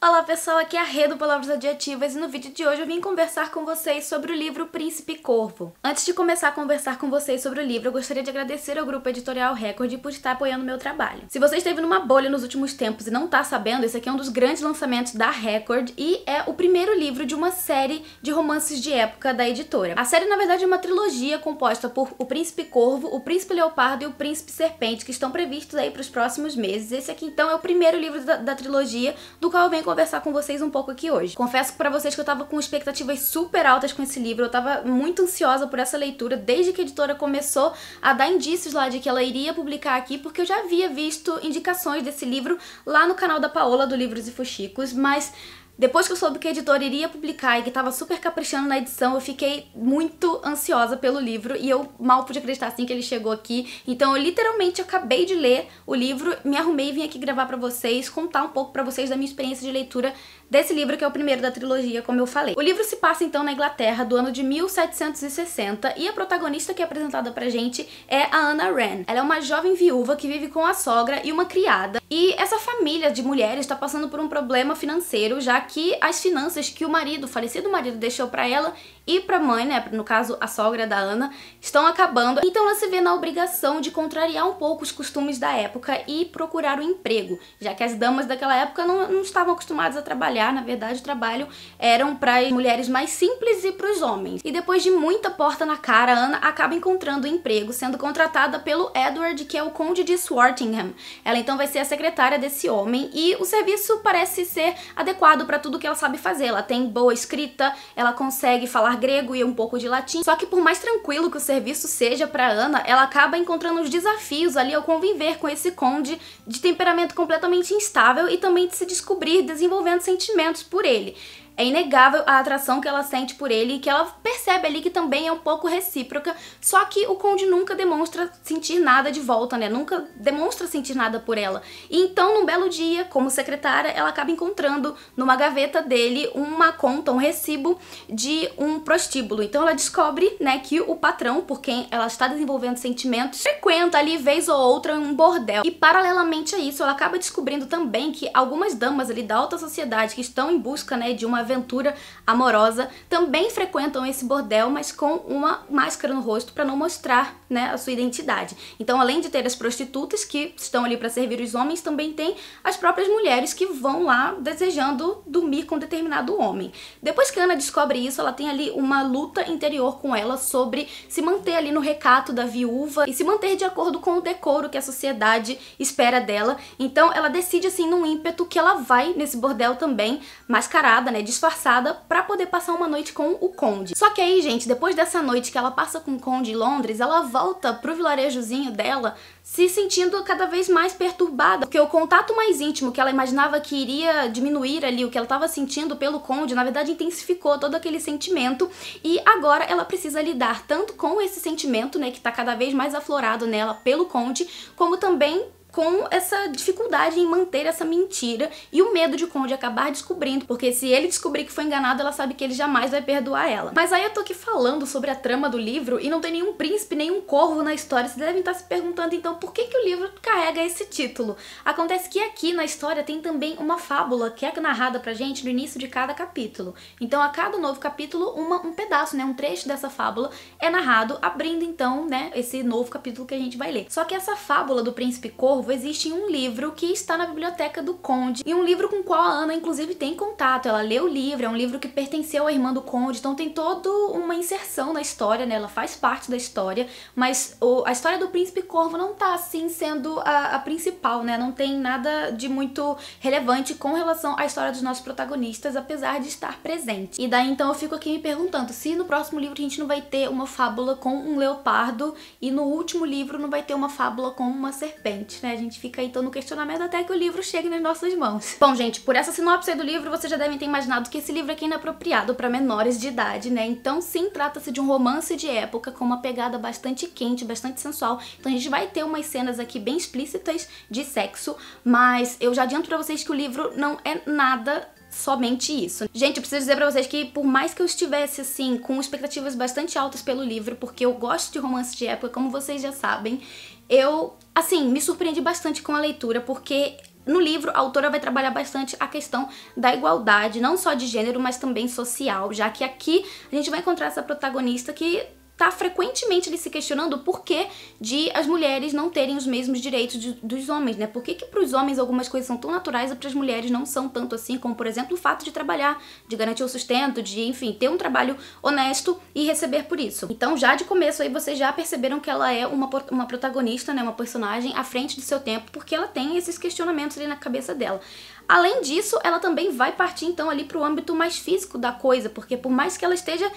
Olá pessoal, aqui é a Rê do Palavras Adjetivas e no vídeo de hoje eu vim conversar com vocês sobre o livro Príncipe Corvo. Antes de começar a conversar com vocês sobre o livro, eu gostaria de agradecer ao Grupo Editorial Record por estar apoiando o meu trabalho. Se você esteve numa bolha nos últimos tempos e não tá sabendo, esse aqui é um dos grandes lançamentos da Record e é o primeiro livro de uma série de romances de época da editora. A série, na verdade, é uma trilogia composta por O Príncipe Corvo, O Príncipe Leopardo e O Príncipe Serpente, que estão previstos aí para os próximos meses. Esse aqui, então, é o primeiro livro da trilogia, do qual eu venho conversar com vocês um pouco aqui hoje. Confesso pra vocês que eu tava com expectativas super altas com esse livro, eu tava muito ansiosa por essa leitura desde que a editora começou a dar indícios lá de que ela iria publicar aqui, porque eu já havia visto indicações desse livro lá no canal da Paola do Livros e Fuxicos, mas depois que eu soube que a editora iria publicar e que tava super caprichando na edição, eu fiquei muito ansiosa pelo livro e eu mal pude acreditar assim que ele chegou aqui. Então eu literalmente acabei de ler o livro, me arrumei e vim aqui gravar pra vocês, contar um pouco pra vocês da minha experiência de leitura desse livro, que é o primeiro da trilogia, como eu falei. O livro se passa então na Inglaterra do ano de 1760 e a protagonista que é apresentada pra gente é a Anna Wren. Ela é uma jovem viúva que vive com a sogra e uma criada, e essa família de mulheres está passando por um problema financeiro, já que as finanças que o falecido marido deixou pra ela e pra mãe, né, no caso a sogra da Ana, estão acabando. Então ela se vê na obrigação de contrariar um pouco os costumes da época e procurar um emprego, já que as damas daquela época não estavam acostumadas a trabalhar. Na verdade, o trabalho eram para as mulheres mais simples e para os homens. E depois de muita porta na cara, a Ana acaba encontrando um emprego, sendo contratada pelo Edward, que é o conde de Swartingham. Ela então vai ser a secretária desse homem e o serviço parece ser adequado para tudo que ela sabe fazer. Ela tem boa escrita, ela consegue falar grego e um pouco de latim. Só que por mais tranquilo que o serviço seja para Ana, ela acaba encontrando os desafios ali ao conviver com esse conde de temperamento completamente instável e também de se descobrir desenvolvendo sentimentos por ele. É inegável a atração que ela sente por ele e que ela percebe ali que também é um pouco recíproca, só que o conde nunca demonstra sentir nada de volta, né? Nunca demonstra sentir nada por ela. E então, num belo dia, como secretária, ela acaba encontrando numa gaveta dele uma conta, um recibo de um prostíbulo. Então ela descobre, né, que o patrão, por quem ela está desenvolvendo sentimentos, frequenta ali vez ou outra um bordel. E paralelamente a isso, ela acaba descobrindo também que algumas damas ali da alta sociedade que estão em busca, né, de uma aventura amorosa também frequentam esse bordel, mas com uma máscara no rosto para não mostrar, né, a sua identidade. Então, além de ter as prostitutas que estão ali para servir os homens, também tem as próprias mulheres que vão lá desejando dormir com determinado homem. Depois que a Ana descobre isso, ela tem ali uma luta interior com ela sobre se manter ali no recato da viúva e se manter de acordo com o decoro que a sociedade espera dela. Então ela decide assim num ímpeto que ela vai nesse bordel também, mascarada, né, disfarçada, pra poder passar uma noite com o conde. Só que aí, gente, depois dessa noite que ela passa com o conde em Londres, ela volta pro vilarejozinho dela se sentindo cada vez mais perturbada, porque o contato mais íntimo que ela imaginava que iria diminuir ali, o que ela estava sentindo pelo conde, na verdade intensificou todo aquele sentimento, e agora ela precisa lidar tanto com esse sentimento, né, que tá cada vez mais aflorado nela pelo conde, como também com essa dificuldade em manter essa mentira e o medo de o conde acabar descobrindo, porque se ele descobrir que foi enganado, ela sabe que ele jamais vai perdoar ela. Mas aí eu tô aqui falando sobre a trama do livro e não tem nenhum príncipe, nenhum corvo na história. Vocês devem estar se perguntando então por que o livro carrega esse título. Acontece que aqui na história tem também uma fábula que é narrada pra gente no início de cada capítulo. Então a cada novo capítulo um pedaço, né, um trecho dessa fábula é narrado, abrindo então, né, esse novo capítulo que a gente vai ler. Só que essa fábula do Príncipe Corvo existe em um livro que está na biblioteca do conde, e um livro com o qual a Ana inclusive tem contato. Ela lê o livro, é um livro que pertenceu à irmã do conde, então tem toda uma inserção na história, né? Ela faz parte da história, mas a história do Príncipe Corvo não tá assim sendo a principal, né? Não tem nada de muito relevante com relação à história dos nossos protagonistas, apesar de estar presente. E daí então eu fico aqui me perguntando se no próximo livro a gente não vai ter uma fábula com um leopardo e no último livro não vai ter uma fábula com uma serpente, né? A gente fica aí então no questionamento até que o livro chegue nas nossas mãos. Bom, gente, por essa sinopse aí do livro, vocês já devem ter imaginado que esse livro aqui é inapropriado para menores de idade, né? Então sim, trata-se de um romance de época com uma pegada bastante quente, bastante sensual. Então a gente vai ter umas cenas aqui bem explícitas de sexo, mas eu já adianto pra vocês que o livro não é nada somente isso. Gente, eu preciso dizer pra vocês que por mais que eu estivesse, assim, com expectativas bastante altas pelo livro, porque eu gosto de romance de época, como vocês já sabem, eu, assim, me surpreendi bastante com a leitura, porque no livro, a autora vai trabalhar bastante a questão da igualdade, não só de gênero, mas também social, já que aqui a gente vai encontrar essa protagonista que tá frequentemente ali se questionando o porquê de as mulheres não terem os mesmos direitos dos homens, né? Por que que pros homens algumas coisas são tão naturais e pras mulheres não são tanto assim, como por exemplo o fato de trabalhar, de garantir o sustento, de, enfim, ter um trabalho honesto e receber por isso. Então já de começo aí vocês já perceberam que ela é uma protagonista, né? Uma personagem à frente do seu tempo, porque ela tem esses questionamentos ali na cabeça dela. Além disso, ela também vai partir então ali pro âmbito mais físico da coisa, porque por mais que ela esteja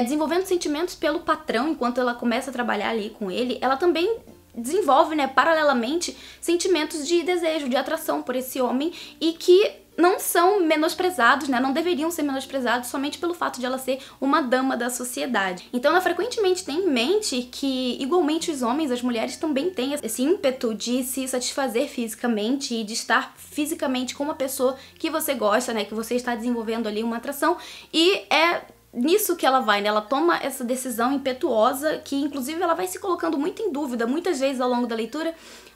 desenvolvendo sentimentos pelo patrão enquanto ela começa a trabalhar ali com ele, ela também desenvolve, né, paralelamente, sentimentos de desejo, de atração por esse homem e que não são menosprezados, né? Não deveriam ser menosprezados somente pelo fato de ela ser uma dama da sociedade. Então ela frequentemente tem em mente que, igualmente os homens, as mulheres também têm esse ímpeto de se satisfazer fisicamente e de estar fisicamente com uma pessoa que você gosta, né? Que você está desenvolvendo ali uma atração, e é nisso que ela vai, né? Ela toma essa decisão impetuosa que, inclusive, ela vai se colocando muito em dúvida, muitas vezes ao longo da leitura.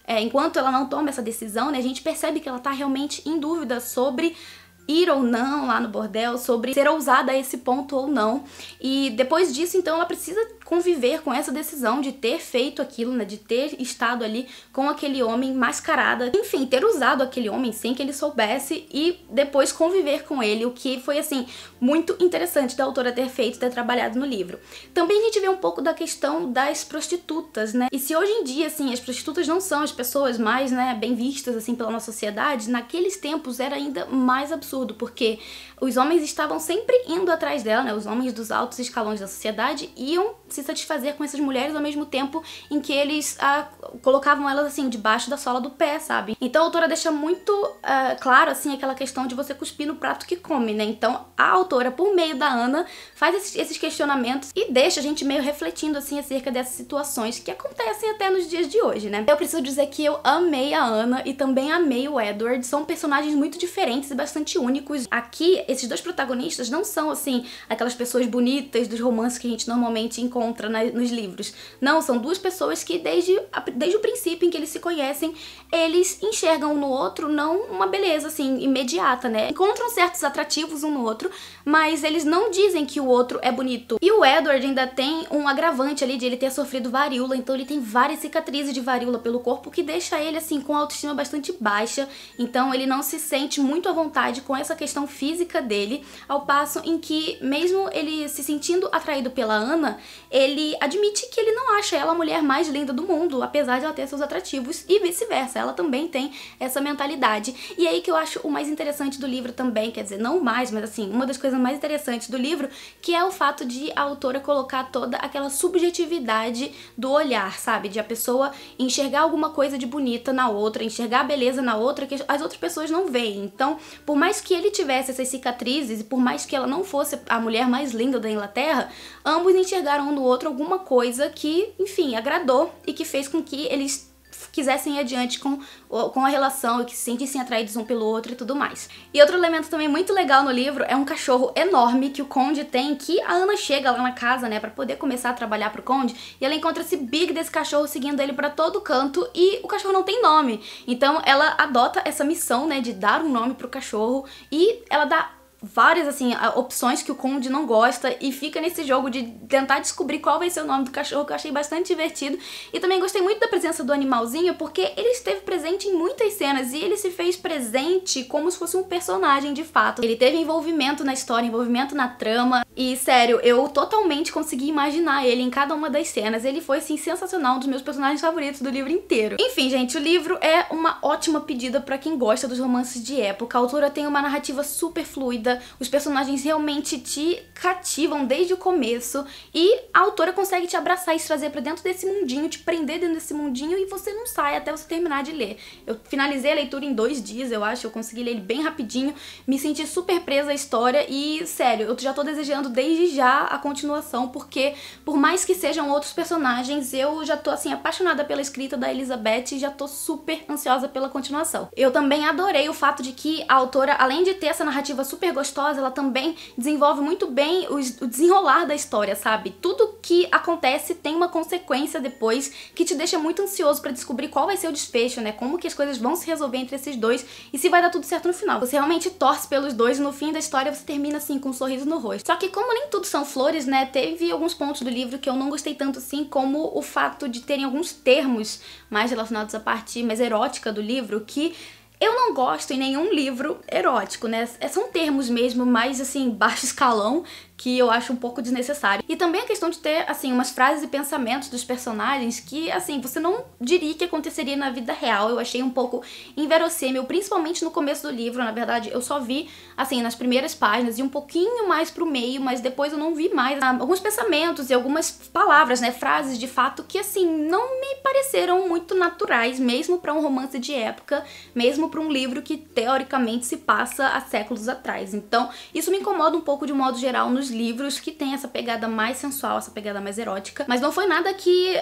Enquanto ela não toma essa decisão, né, a gente percebe que ela tá realmente em dúvida sobre ir ou não lá no bordel, sobre ser ousada a esse ponto ou não. E depois disso, então, ela precisa conviver com essa decisão de ter feito aquilo, né, de ter estado ali com aquele homem mascarada, enfim, ter usado aquele homem sem que ele soubesse e depois conviver com ele, o que foi, assim, muito interessante da autora ter feito, ter trabalhado no livro. Também a gente vê um pouco da questão das prostitutas, né, e se hoje em dia, assim, as prostitutas não são as pessoas mais, né, bem vistas, assim, pela nossa sociedade, naqueles tempos era ainda mais absurdo, porque os homens estavam sempre indo atrás dela, né, os homens dos altos escalões da sociedade iam se satisfazer com essas mulheres ao mesmo tempo em que eles colocavam elas assim debaixo da sola do pé, sabe? Então a autora deixa muito claro assim aquela questão de você cuspir no prato que come, né? Então a autora, por meio da Ana, faz esses questionamentos e deixa a gente meio refletindo assim acerca dessas situações que acontecem até nos dias de hoje, né? Eu preciso dizer que eu amei a Ana e também amei o Edward, são personagens muito diferentes e bastante únicos. Aqui, esses dois protagonistas não são assim aquelas pessoas bonitas dos romances que a gente normalmente encontra nos livros. Não, são duas pessoas que desde o princípio em que eles se conhecem, eles enxergam um no outro não uma beleza assim imediata, né? Encontram certos atrativos um no outro, mas eles não dizem que o outro é bonito. E o Edward ainda tem um agravante ali de ele ter sofrido varíola, então ele tem várias cicatrizes de varíola pelo corpo, que deixa ele assim com a autoestima bastante baixa, então ele não se sente muito à vontade com essa questão física dele, ao passo em que, mesmo ele se sentindo atraído pela Ana, ele admite que ele não acha ela a mulher mais linda do mundo, apesar de ela ter seus atrativos, e vice-versa, ela também tem essa mentalidade. E aí que eu acho o mais interessante do livro também, quer dizer, não o mais, mas assim, uma das coisas mais interessantes do livro, que é o fato de a autora colocar toda aquela subjetividade do olhar, sabe? De a pessoa enxergar alguma coisa de bonita na outra, enxergar a beleza na outra que as outras pessoas não veem. Então, por mais que ele tivesse essas cicatrizes e por mais que ela não fosse a mulher mais linda da Inglaterra, ambos enxergaram um no outro alguma coisa que, enfim, agradou e que fez com que eles quisessem ir adiante com a relação e que se sentissem atraídos um pelo outro e tudo mais. E outro elemento também muito legal no livro é um cachorro enorme que o Conde tem, que a Ana chega lá na casa, né, pra poder começar a trabalhar pro Conde, e ela encontra esse big desse cachorro seguindo ele pra todo canto, e o cachorro não tem nome. Então ela adota essa missão, né, de dar um nome pro cachorro, e ela dá várias, assim, opções que o Conde não gosta e fica nesse jogo de tentar descobrir qual vai ser o nome do cachorro, que eu achei bastante divertido. E também gostei muito da presença do animalzinho, porque ele esteve presente em muitas cenas e ele se fez presente como se fosse um personagem de fato. Ele teve envolvimento na história, envolvimento na trama e, sério, eu totalmente consegui imaginar ele em cada uma das cenas. Ele foi, assim, sensacional, um dos meus personagens favoritos do livro inteiro. Enfim, gente, o livro é uma ótima pedida pra quem gosta dos romances de época. A autora tem uma narrativa super fluida, os personagens realmente te cativam desde o começo e a autora consegue te abraçar e te trazer pra dentro desse mundinho, te prender dentro desse mundinho e você não sai até você terminar de ler. Eu finalizei a leitura em 2 dias, eu acho, eu consegui ler ele bem rapidinho, me senti super presa à história e, sério, eu já tô desejando desde já a continuação, porque por mais que sejam outros personagens, eu já tô, assim, apaixonada pela escrita da Elizabeth e já tô super ansiosa pela continuação. Eu também adorei o fato de que a autora, além de ter essa narrativa super gostosa, ela também desenvolve muito bem o desenrolar da história, sabe? Tudo que acontece tem uma consequência depois que te deixa muito ansioso pra descobrir qual vai ser o desfecho, né? Como que as coisas vão se resolver entre esses dois e se vai dar tudo certo no final. Você realmente torce pelos dois e no fim da história você termina assim com um sorriso no rosto. Só que como nem tudo são flores, né? Teve alguns pontos do livro que eu não gostei tanto assim, como o fato de terem alguns termos mais relacionados à parte mais erótica do livro que eu não gosto em nenhum livro erótico, né? São termos mesmo mais, assim, baixo escalão, que eu acho um pouco desnecessário. E também a questão de ter, assim, umas frases e pensamentos dos personagens que, assim, você não diria que aconteceria na vida real. Eu achei um pouco inverossímil, principalmente no começo do livro. Na verdade, eu só vi, assim, nas primeiras páginas e um pouquinho mais pro meio, mas depois eu não vi mais. Alguns pensamentos e algumas palavras, né, frases de fato que, assim, não me pareceram muito naturais, mesmo pra um romance de época, mesmo pra um livro que, teoricamente, se passa há séculos atrás. Então, isso me incomoda um pouco de um modo geral nos livros que tem essa pegada mais sensual, essa pegada mais erótica, mas não foi nada que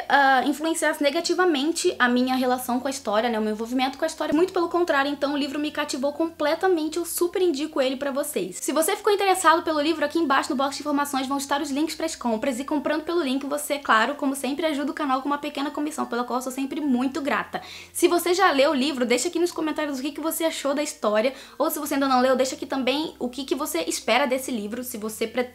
influenciasse negativamente a minha relação com a história, né, o meu envolvimento com a história, muito pelo contrário. Então o livro me cativou completamente, eu super indico ele pra vocês. Se você ficou interessado pelo livro, aqui embaixo no box de informações vão estar os links para as compras, e comprando pelo link você, claro, como sempre, ajuda o canal com uma pequena comissão, pela qual eu sou sempre muito grata. Se você já leu o livro, deixa aqui nos comentários o que você achou da história, ou se você ainda não leu, deixa aqui também o que você espera desse livro, se você pretende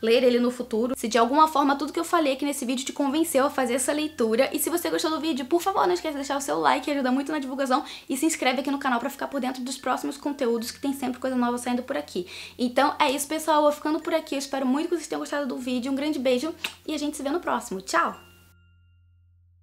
ler ele no futuro, se de alguma forma tudo que eu falei aqui nesse vídeo te convenceu a fazer essa leitura. E se você gostou do vídeo, por favor, não esqueça de deixar o seu like, ajuda muito na divulgação, e se inscreve aqui no canal pra ficar por dentro dos próximos conteúdos, que tem sempre coisa nova saindo por aqui. Então é isso, pessoal, eu vou ficando por aqui, eu espero muito que vocês tenham gostado do vídeo, um grande beijo e a gente se vê no próximo. Tchau!